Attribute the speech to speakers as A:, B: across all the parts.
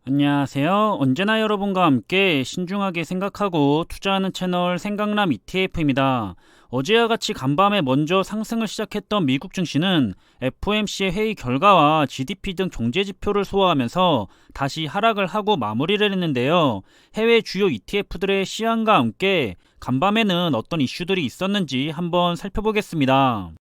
A: 안녕하세요. 언제나 여러분과 함께 신중하게 생각하고 투자하는 채널 생강남 ETF입니다. 어제와 같이 간밤에 먼저 상승을 시작했던 미국 증시는 FOMC의 회의 결과와 GDP 등 경제 지표를 소화하면서 다시 하락을 하고 마무리를 했는데요. 해외 주요 ETF들의 시향과 함께 간밤에는 어떤 이슈들이 있었는지 한번 살펴보겠습니다.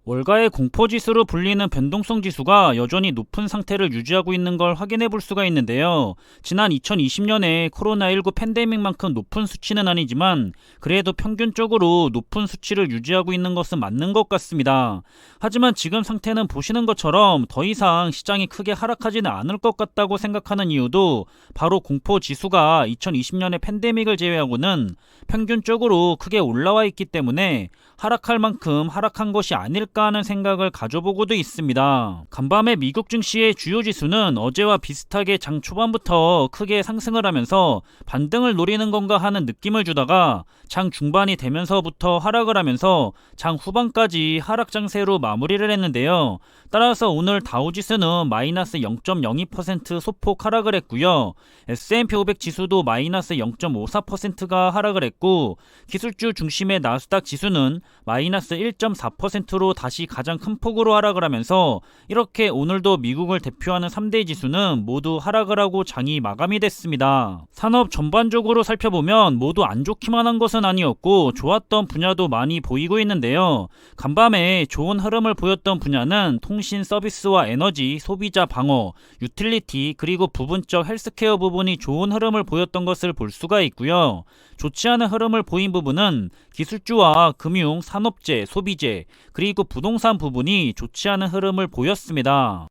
A: 월가의 공포지수로 불리는 변동성 지수가 여전히 높은 상태를 유지하고 있는 걸 확인해 볼 수가 있는데요. 지난 2020년에 코로나19 팬데믹만큼 높은 수치는 아니지만 그래도 평균적으로 높은 수치를 유지하고 있는 것은 맞는 것 같습니다. 하지만 지금 상태는 보시는 것처럼 더 이상 시장이 크게 하락하지는 않을 것 같다고 생각하는 이유도 바로 공포지수가 2020년의 팬데믹을 제외하고는 평균적으로 크게 올라와 있기 때문에 하락할 만큼 하락한 것이 아닐까 하는 생각을 가져보고도 있습니다. 간밤에 미국 증시의 주요 지수는 어제와 비슷하게 장 초반부터 크게 상승을 하면서 반등을 노리는 건가 하는 느낌을 주다가 장 중반이 되면서부터 하락을 하면서 장 후반까지 하락 장세로 마무리를 했는데요. 따라서 오늘 다우지수는 마이너스 0.02% 소폭 하락을 했고요. S&P 500 지수도 마이너스 0.54%가 하락을 했고 기술주 중심의 나스닥 지수는 마이너스 1.4%로 다시 가장 큰 폭으로 하락을 하면서 이렇게 오늘도 미국을 대표하는 3대 지수는 모두 하락을 하고 장이 마감이 됐습니다. 산업 전반적으로 살펴보면 모두 안 좋기만 한 것은 아니었고 좋았던 분야도 많이 보이고 있는데요. 간밤에 좋은 흐름을 보였던 분야는 통신 서비스와 에너지, 소비자 방어, 유틸리티 그리고 부분적 헬스케어 부분이 좋은 흐름을 보였던 것을 볼 수가 있고요. 좋지 않은 흐름을 보인 부분은 기술주와 금융, 산업재, 소비재, 그리고 부동산 부분이 좋지 않은 흐름을 보였습니다.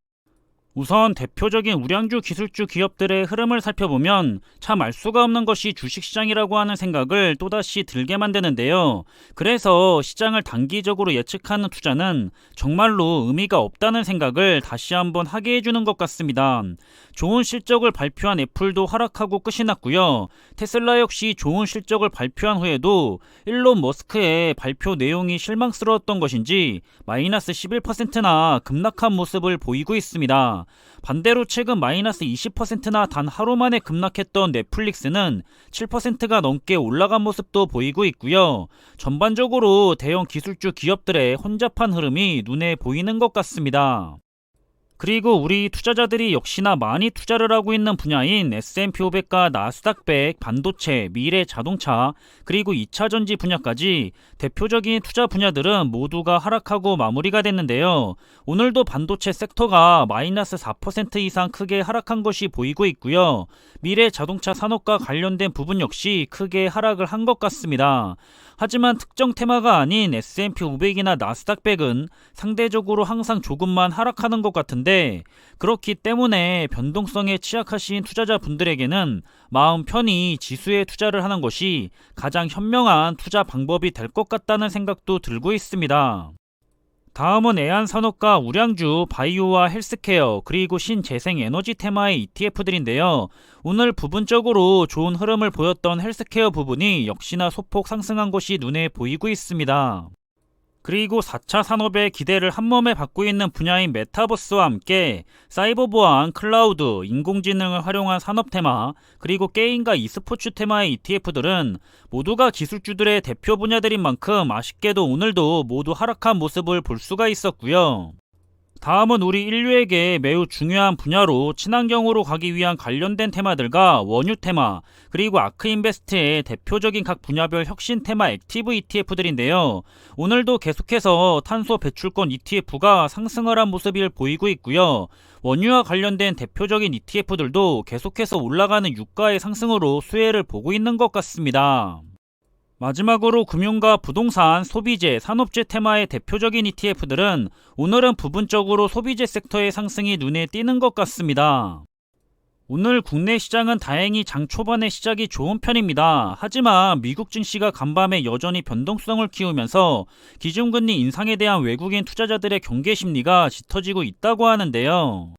A: 우선 대표적인 우량주 기술주 기업들의 흐름을 살펴보면 참 알 수가 없는 것이 주식시장이라고 하는 생각을 또다시 들게 만드는데요. 그래서 시장을 단기적으로 예측하는 투자는 정말로 의미가 없다는 생각을 다시 한번 하게 해주는 것 같습니다. 좋은 실적을 발표한 애플도 하락하고 끝이 났고요. 테슬라 역시 좋은 실적을 발표한 후에도 일론 머스크의 발표 내용이 실망스러웠던 것인지 마이너스 11%나 급락한 모습을 보이고 있습니다. 반대로 최근 마이너스 20%나 단 하루 만에 급락했던 넷플릭스는 7%가 넘게 올라간 모습도 보이고 있고요. 전반적으로 대형 기술주 기업들의 혼잡한 흐름이 눈에 보이는 것 같습니다. 그리고 우리 투자자들이 역시나 많이 투자를 하고 있는 분야인 S&P 500과 나스닥 100, 반도체, 미래 자동차, 그리고 2차전지 분야까지 대표적인 투자 분야들은 모두가 하락하고 마무리가 됐는데요. 오늘도 반도체 섹터가 마이너스 4% 이상 크게 하락한 것이 보이고 있고요. 미래 자동차 산업과 관련된 부분 역시 크게 하락을 한 것 같습니다. 하지만 특정 테마가 아닌 S&P 500이나 나스닥 100은 상대적으로 항상 조금만 하락하는 것 같은데 그렇기 때문에 변동성에 취약하신 투자자분들에게는 마음 편히 지수에 투자를 하는 것이 가장 현명한 투자 방법이 될 것 같다는 생각도 들고 있습니다. 다음은 애완산업과 우량주, 바이오와 헬스케어, 그리고 신재생에너지 테마의 ETF들인데요. 오늘 부분적으로 좋은 흐름을 보였던 헬스케어 부분이 역시나 소폭 상승한 것이 눈에 보이고 있습니다. 그리고 4차 산업의 기대를 한몸에 받고 있는 분야인 메타버스와 함께 사이버 보안, 클라우드, 인공지능을 활용한 산업 테마, 그리고 게임과 e스포츠 테마의 ETF들은 모두가 기술주들의 대표 분야들인 만큼 아쉽게도 오늘도 모두 하락한 모습을 볼 수가 있었고요. 다음은 우리 인류에게 매우 중요한 분야로 친환경으로 가기 위한 관련된 테마들과 원유 테마, 그리고 아크인베스트의 대표적인 각 분야별 혁신 테마 액티브 ETF들인데요. 오늘도 계속해서 탄소 배출권 ETF가 상승을 한 모습을 보이고 있고요. 원유와 관련된 대표적인 ETF들도 계속해서 올라가는 유가의 상승으로 수혜를 보고 있는 것 같습니다. 마지막으로 금융과 부동산, 소비재, 산업재 테마의 대표적인 ETF들은 오늘은 부분적으로 소비재 섹터의 상승이 눈에 띄는 것 같습니다. 오늘 국내 시장은 다행히 장 초반의 시작이 좋은 편입니다. 하지만 미국 증시가 간밤에 여전히 변동성을 키우면서 기준금리 인상에 대한 외국인 투자자들의 경계 심리가 짙어지고 있다고 하는데요.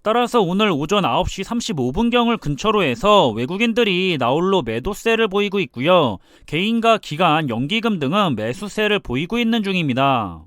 A: 따라서 오늘 오전 9시 35분경을 근처로 해서 외국인들이 나홀로 매도세를 보이고 있고요. 개인과 기관, 연기금 등은 매수세를 보이고 있는 중입니다.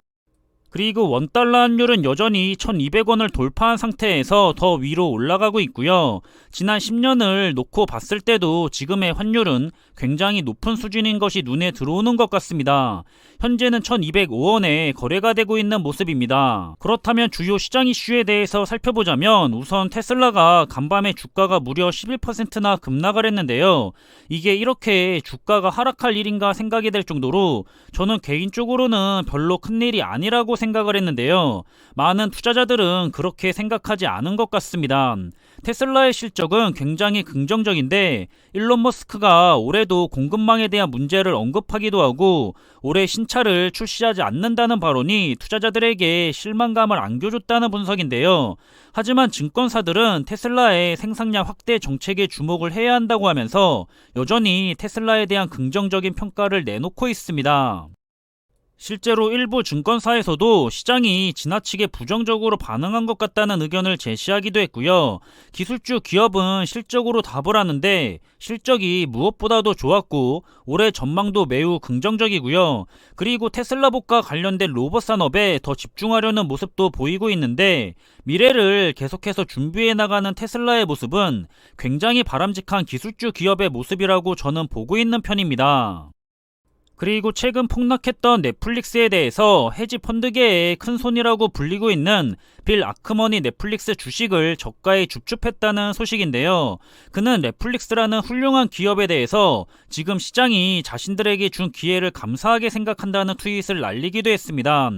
A: 그리고 원달러 환율은 여전히 1200원을 돌파한 상태에서 더 위로 올라가고 있고요. 지난 10년을 놓고 봤을 때도 지금의 환율은 굉장히 높은 수준인 것이 눈에 들어오는 것 같습니다. 현재는 1205원에 거래가 되고 있는 모습입니다. 그렇다면 주요 시장 이슈에 대해서 살펴보자면 우선 테슬라가 간밤에 주가가 무려 11%나 급락을 했는데요. 이게 이렇게 주가가 하락할 일인가 생각이 될 정도로 저는 개인적으로는 별로 큰일이 아니라고 생각을 했는데요. 많은 투자자들은 그렇게 생각하지 않은 것 같습니다. 테슬라의 실적은 굉장히 긍정적인데 일론 머스크가 올해도 공급망에 대한 문제를 언급하기도 하고 올해 신차를 출시하지 않는다는 발언이 투자자들에게 실망감을 안겨줬다는 분석인데요. 하지만 증권사들은 테슬라의 생산량 확대 정책에 주목을 해야 한다고 하면서 여전히 테슬라에 대한 긍정적인 평가를 내놓고 있습니다. 실제로 일부 증권사에서도 시장이 지나치게 부정적으로 반응한 것 같다는 의견을 제시하기도 했고요. 기술주 기업은 실적으로 답을 하는데 실적이 무엇보다도 좋았고 올해 전망도 매우 긍정적이고요. 그리고 테슬라복과 관련된 로봇 산업에 더 집중하려는 모습도 보이고 있는데 미래를 계속해서 준비해 나가는 테슬라의 모습은 굉장히 바람직한 기술주 기업의 모습이라고 저는 보고 있는 편입니다. 그리고 최근 폭락했던 넷플릭스에 대해서 헤지 펀드계의 큰 손이라고 불리고 있는 빌 아크먼이 넷플릭스 주식을 저가에 줍줍했다는 소식인데요. 그는 넷플릭스라는 훌륭한 기업에 대해서 지금 시장이 자신들에게 준 기회를 감사하게 생각한다는 트윗을 날리기도 했습니다.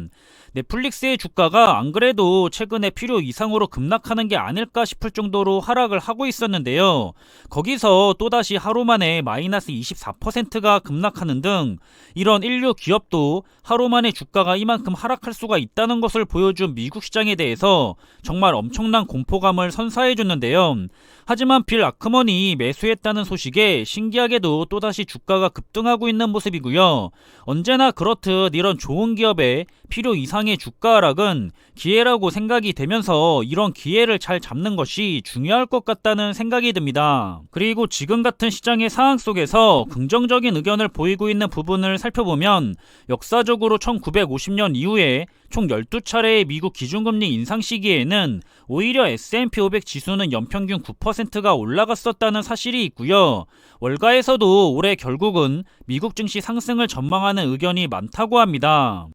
A: 넷플릭스의 주가가 안 그래도 최근에 필요 이상으로 급락하는 게 아닐까 싶을 정도로 하락을 하고 있었는데요. 거기서 또다시 하루 만에 마이너스 24%가 급락하는 등 이런 인류 기업도 하루 만에 주가가 이만큼 하락할 수가 있다는 것을 보여준 미국 시장에 대해서 정말 엄청난 공포감을 선사해 줬는데요. 하지만 빌 아크먼이 매수했다는 소식에 신기하게도 또다시 주가가 급등하고 있는 모습이고요. 언제나 그렇듯 이런 좋은 기업의 필요 이상의 주가 하락은 기회라고 생각이 되면서 이런 기회를 잘 잡는 것이 중요할 것 같다는 생각이 듭니다. 그리고 지금 같은 시장의 상황 속에서 긍정적인 의견을 보이고 있는 부분을 살펴보면 역사적으로 1950년 이후에 총 12차례의 미국 기준금리 인상 시기에는 오히려 S&P 500 지수는 연평균 9%가 올라갔었다는 사실이 있고요. 월가에서도 올해 결국은 미국 증시 상승을 전망하는 의견이 많다고 합니다.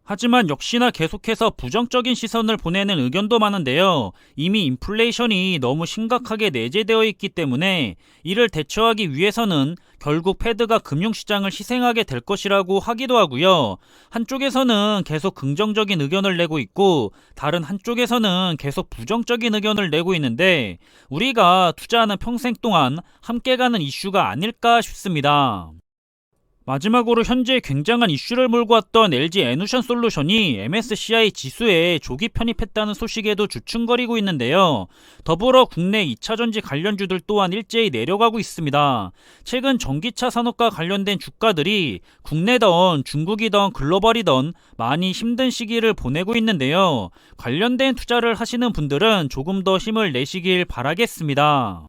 A: 하지만 역시나 계속해서 부정적인 시선을 보내는 의견도 많은데요. 이미 인플레이션이 너무 심각하게 내재되어 있기 때문에 이를 대처하기 위해서는 결국 패드가 금융시장을 희생하게 될 것이라고 하기도 하고요. 한쪽에서는 계속 긍정적인 의견을 내고 있고 다른 한쪽에서는 계속 부정적인 의견을 내고 있는데 우리가 투자하는 평생 동안 함께 가는 이슈가 아닐까 싶습니다. 마지막으로 현재 굉장한 이슈를 몰고 왔던 LG 에누션 솔루션이 MSCI 지수에 조기 편입했다는 소식에도 주춤거리고 있는데요. 더불어 국내 2차전지 관련주들 또한 일제히 내려가고 있습니다. 최근 전기차 산업과 관련된 주가들이 국내든 중국이든 글로벌이든 많이 힘든 시기를 보내고 있는데요. 관련된 투자를 하시는 분들은 조금 더 힘을 내시길 바라겠습니다.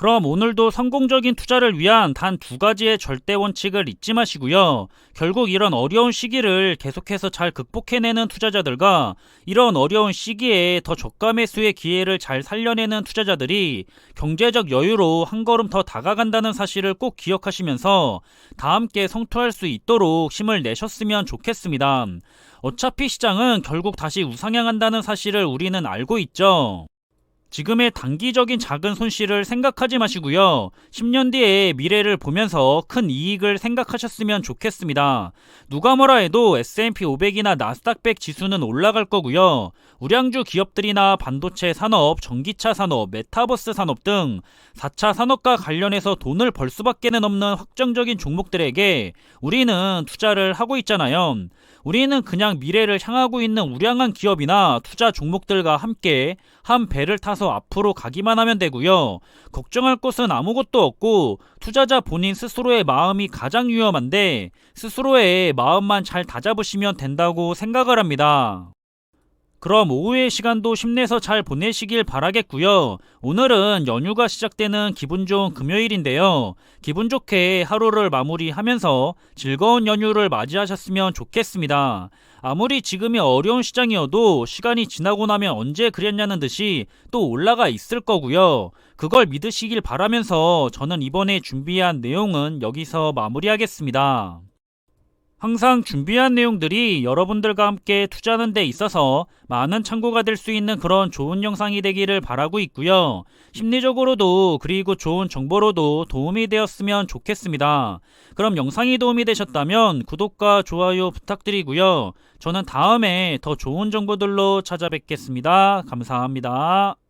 A: 그럼 오늘도 성공적인 투자를 위한 단 2가지의 절대 원칙을 잊지 마시고요. 결국 이런 어려운 시기를 계속해서 잘 극복해내는 투자자들과 이런 어려운 시기에 더 저가 매수의 기회를 잘 살려내는 투자자들이 경제적 여유로 한 걸음 더 다가간다는 사실을 꼭 기억하시면서 다 함께 성투할 수 있도록 힘을 내셨으면 좋겠습니다. 어차피 시장은 결국 다시 우상향한다는 사실을 우리는 알고 있죠. 지금의 단기적인 작은 손실을 생각하지 마시고요. 10년 뒤의 미래를 보면서 큰 이익을 생각하셨으면 좋겠습니다. 누가 뭐라 해도 S&P 500이나 나스닥 100 지수는 올라갈 거고요. 우량주 기업들이나 반도체 산업, 전기차 산업, 메타버스 산업 등 4차 산업과 관련해서 돈을 벌 수밖에는 없는 확정적인 종목들에게 우리는 투자를 하고 있잖아요. 우리는 그냥 미래를 향하고 있는 우량한 기업이나 투자 종목들과 함께 한 배를 타서 앞으로 가기만 하면 되고요. 걱정할 것은 아무것도 없고 투자자 본인 스스로의 마음이 가장 위험한데 스스로의 마음만 잘 다잡으시면 된다고 생각을 합니다. 그럼 오후의 시간도 힘내서 잘 보내시길 바라겠고요. 오늘은 연휴가 시작되는 기분 좋은 금요일인데요. 기분 좋게 하루를 마무리하면서 즐거운 연휴를 맞이하셨으면 좋겠습니다. 아무리 지금이 어려운 시장이어도 시간이 지나고 나면 언제 그랬냐는 듯이 또 올라가 있을 거고요. 그걸 믿으시길 바라면서 저는 이번에 준비한 내용은 여기서 마무리하겠습니다. 항상 준비한 내용들이 여러분들과 함께 투자하는 데 있어서 많은 참고가 될 수 있는 그런 좋은 영상이 되기를 바라고 있고요. 심리적으로도 그리고 좋은 정보로도 도움이 되었으면 좋겠습니다. 그럼 영상이 도움이 되셨다면 구독과 좋아요 부탁드리고요. 저는 다음에 더 좋은 정보들로 찾아뵙겠습니다. 감사합니다.